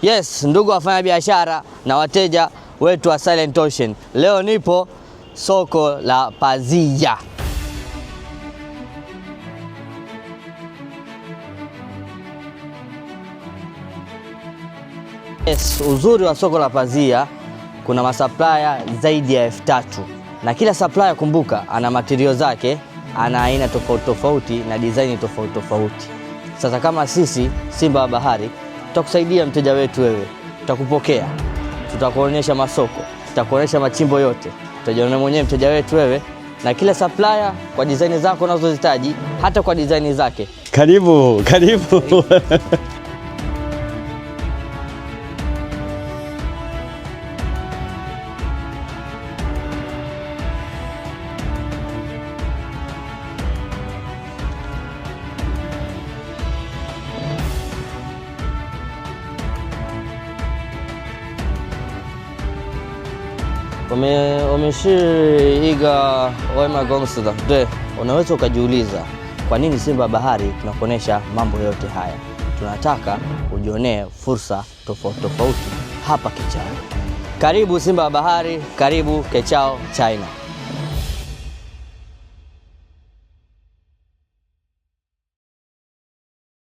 Yes, ndugu wafanya biashara na wateja wetu wa Silent Ocean. Leo nipo soko la Pazia. Yes, uzuri wa soko la Pazia kuna masupplier zaidi ya 3000 na kila supplier, kumbuka, ana material zake, ana aina tofauti tofauti na design tofauti tofauti. Sasa kama sisi Simba wa Bahari tutakusaidia mteja wetu wewe, tutakupokea, tutakuonyesha masoko, tutakuonyesha machimbo yote, utajiona mwenyewe mteja wetu wewe, na kila supplier kwa design zako unazozihitaji, hata kwa design zake. Karibu. Unaweza ukajiuliza kwa nini Simba wa Bahari tunakuonesha mambo yote haya? Tunataka ujionee fursa tofauti tofauti hapa Kechao. Karibu Simba wa Bahari, karibu Kechao China.